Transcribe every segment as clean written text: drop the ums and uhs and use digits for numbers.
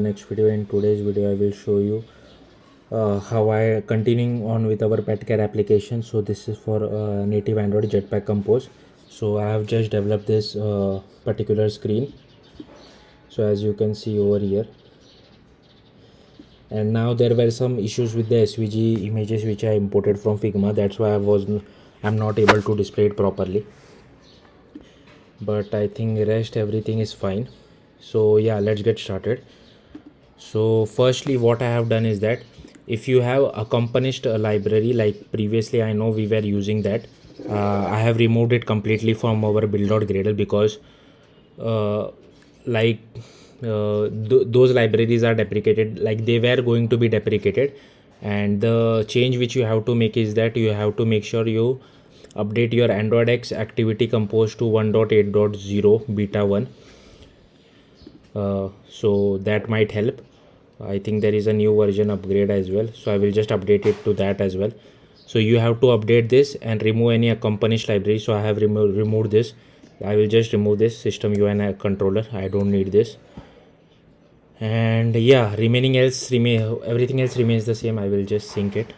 Next video. In today's video I will show you how I continuing on with our pet care application. So this is for native Android Jetpack Compose. So I have just developed this particular screen, so as you can see over here. And now there were some issues with the SVG images which I imported from Figma. That's why I'm not able to display it properly, but I think rest everything is fine. So yeah, let's get started. So firstly, what I have done is that if you have accomplished a library, like previously I know we were using that, I have removed it completely from our build.gradle because those libraries are deprecated, like they were going to be deprecated. And the change which you have to make is that you have to make sure you update your Android X activity compose to 1.8.0 beta 1. So that might help. I think there is a new version upgrade as well, so I will just update it to that as well. So you have to update this and remove any accomplished library. So I have removed this. I will just remove this system UI controller. I don't need this. And yeah, everything else remains the same. I will just sync it.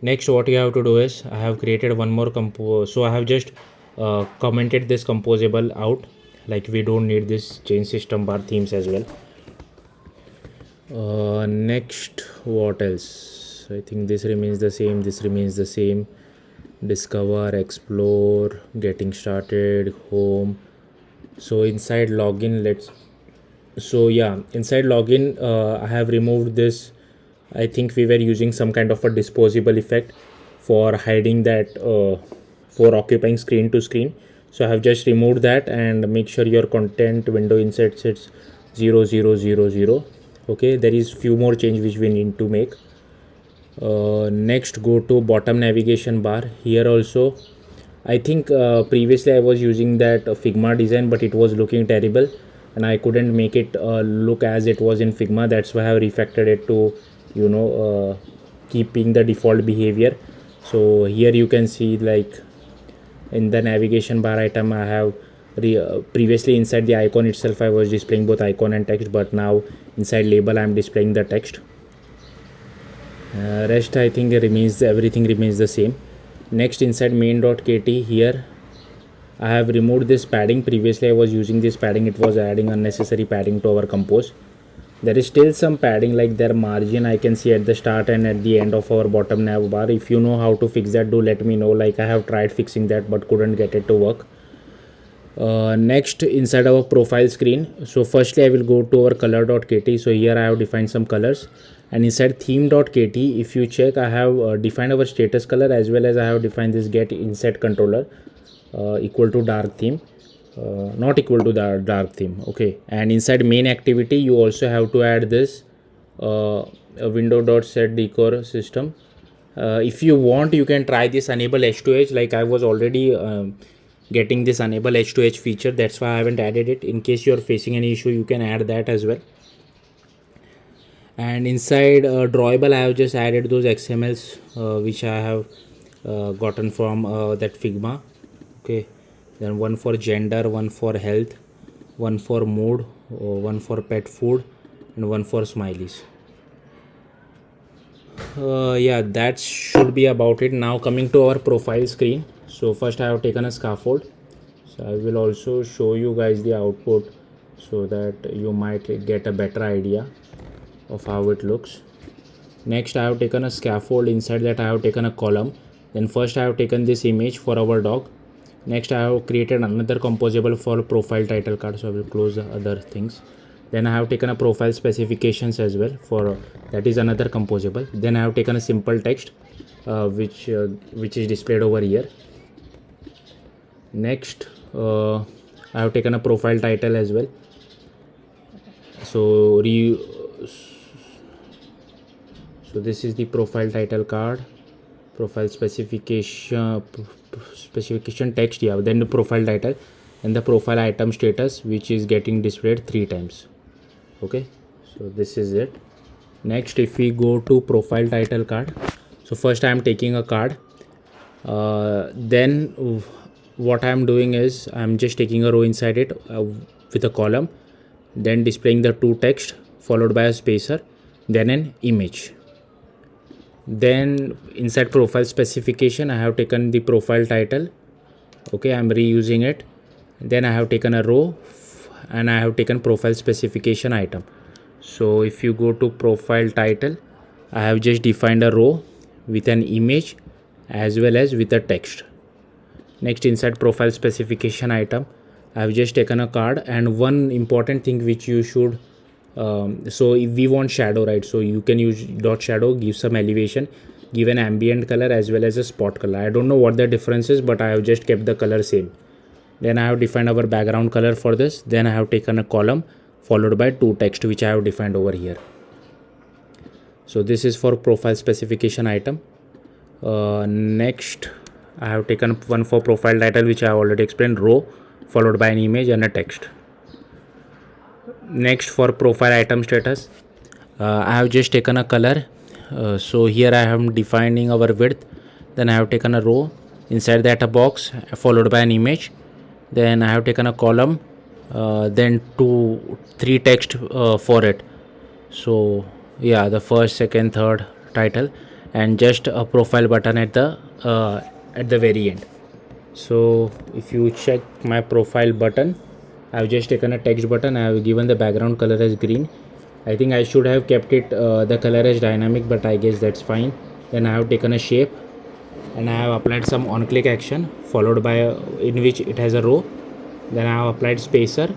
Next, what you have to do is I have created one more compose. So I have just commented this composable out, like we don't need this change system bar themes as well. Next, what else? I think this remains the same. Discover, explore, getting started, home. So inside login, inside login, I have removed this. I think we were using some kind of a disposable effect for hiding that for occupying screen to screen. So I have just removed that, and make sure your content window inside sets 0000. Okay, there is few more change which we need to make. Next, go to bottom navigation bar. Here also I think previously I was using that Figma design, but it was looking terrible and I couldn't make it look as it was in Figma. That's why I have refactored it to keeping the default behavior. So here you can see, like in the navigation bar item, I have previously inside the icon itself I was displaying both icon and text, but now inside label I am displaying the text. Rest I think everything remains the same. Next, inside main.kt, here I have removed this padding. Previously I was using this padding, it was adding unnecessary padding to our compose. There is still some padding, like their margin I can see at the start and at the end of our bottom nav bar. If you know how to fix that, do let me know. Like I have tried fixing that but couldn't get it to work. Next, inside our profile screen, so firstly I will go to our color.kt. So here I have defined some colors, and inside theme.kt, if you check, I have defined our status color as well as I have defined this get inset controller equal to dark theme, not equal to the dark theme. Okay, and inside main activity you also have to add this a window.set decor system. If you want, you can try this enable h2h, like I was already getting this enable h2h feature. That's why I haven't added it. In case you're facing any issue, you can add that as well. And inside drawable, I have just added those XMLs which I have gotten from that Figma. Okay, then one for gender, one for health, one for mood, one for pet food, and one for smileys. Yeah, that should be about it. Now coming to our profile screen. So first I have taken a scaffold. So I will also show you guys the output so that you might get a better idea of how it looks. Next, I have taken a scaffold. Inside that I have taken a column. Then first I have taken this image for our dog. Next, I have created another composable for profile title card. So I will close the other things. Then I have taken a profile specifications as well, for that is another composable. Then I have taken a simple text which is displayed over here. Next, I have taken a profile title as well. So this is the profile title card, profile specification text. Yeah, then the profile title and the profile item status, which is getting displayed 3 times. Okay, so this is it. Next, if we go to profile title card, so first I am taking a card. Then what I am doing is I am just taking a row inside it with a column, then displaying the 2 text followed by a spacer, then an image. Then inside profile specification, I have taken the profile title. Okay, I'm reusing it. Then I have taken a row and I have taken profile specification item. So if you go to profile title, I have just defined a row with an image as well as with a text. Next, inside profile specification item, I have just taken a card, and one important thing which you should so if we want shadow, right, so you can use dot shadow, give some elevation, give an ambient color as well as a spot color. I don't know what the difference is, but I have just kept the color same. Then I have defined our background color for this. Then I have taken a column followed by two text which I have defined over here. So this is for profile specification item. Next, I have taken one for profile title which I have already explained, row followed by an image and a text. Next, for profile item status, I have just taken a color. So here I am defining our width. Then I have taken a row, inside that a box followed by an image. Then I have taken a column, then three text for it. So yeah, the first, second, third title, and just a profile button at the very end. So if you check my profile button, I have just taken a text button. I have given the background color as green. I think I should have kept it the color as dynamic, but I guess that's fine. Then I have taken a shape and I have applied some on click action followed by in which it has a row. Then I have applied spacer,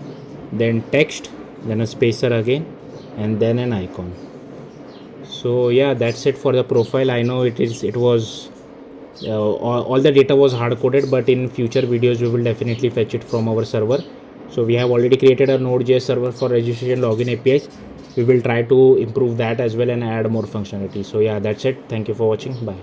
then text, then a spacer again, and then an icon. So yeah, that's it for the profile. I know it was all the data was hard coded, but in future videos we will definitely fetch it from our server. So we have already created a Node.js server for registration login APIs. We will try to improve that as well and add more functionality. So yeah, that's it. Thank you for watching. Bye.